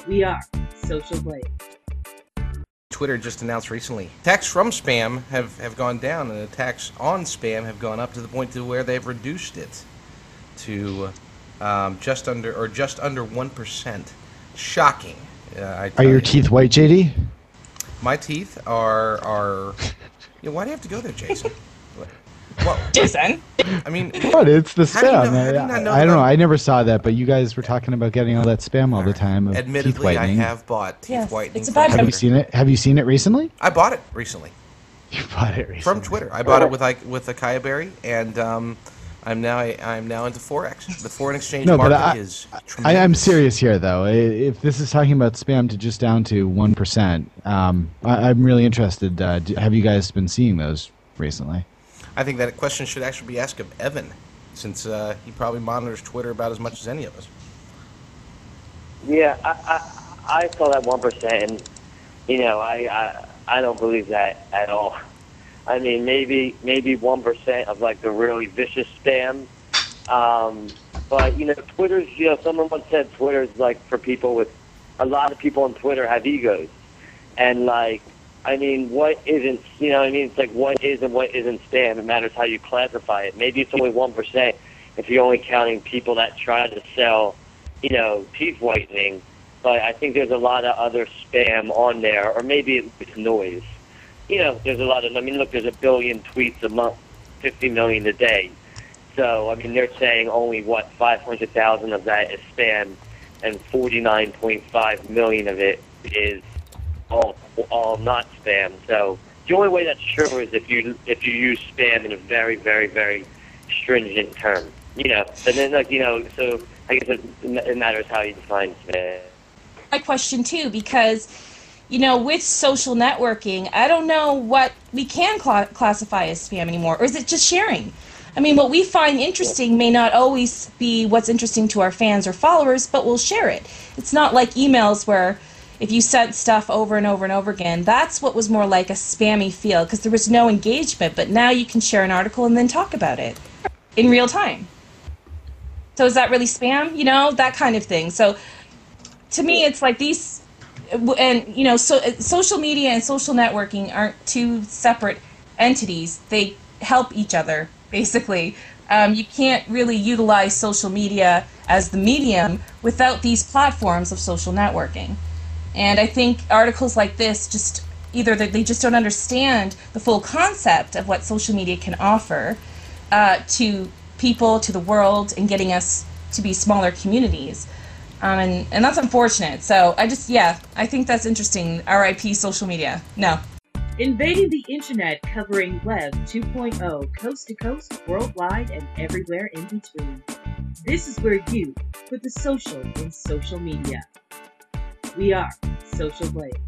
We are Social Blade. Twitter just announced recently, attacks from spam have gone down, and attacks on spam have gone up to the point to where they've reduced it to just under 1%. Shocking. Are your teeth white, JD? My teeth are. Yeah, why do you have to go there, Jason? Well, Jason. I mean, what? It's the spam. I don't know. I never saw that, but you guys were talking about getting all that spam all the time. Of admittedly, teeth whitening. I have bought teeth whitening. It's about Have you seen it? Have you seen it recently? I bought it recently. You bought it recently From Twitter. I bought it with Akaya Berry, and I'm now into Forex. The foreign exchange market is tremendous. I'm serious here, though. If this is talking about spam to just down to 1%, I'm really interested. Have you guys been seeing those recently? I think that question should actually be asked of Evan, since he probably monitors Twitter about as much as any of us. Yeah, I saw that 1%, and I don't believe that at all. I mean, maybe 1% of like the really vicious spam, but Twitter's. Someone once said Twitter's like for people with a lot of people on Twitter have egos, and like. I mean, what isn't, it's like what is and what isn't spam. It matters how you classify it. Maybe it's only 1% if you're only counting people that try to sell, teeth whitening. But I think there's a lot of other spam on there, or maybe it's noise. There's a lot of, look, there's 1 billion tweets a month, 50 million a day. So, I mean, they're saying only, 500,000 of that is spam, and 49.5 million of it is all not spam. So the only way that's true is if you use spam in a very, very, very stringent term. And then so I guess it matters how you define spam. My question too, because with social networking, I don't know what we can classify as spam anymore, or is it just sharing? I mean, what we find interesting may not always be what's interesting to our fans or followers, but we'll share it. It's not like emails where if you sent stuff over and over and over again, that's what was more like a spammy feel, because there was no engagement, but now you can share an article and then talk about it in real time. So is that really spam? That kind of thing. So to me, it's like these, and so social media and social networking aren't two separate entities. They help each other, basically. You can't really utilize social media as the medium without these platforms of social networking. And I think articles like this just either they just don't understand the full concept of what social media can offer to people, to the world, and getting us to be smaller communities. And that's unfortunate. So I think that's interesting. RIP social media. No. Invading the internet, covering Web 2.0, coast to coast, worldwide, and everywhere in between. This is where you put the social in social media. We are Social Blade.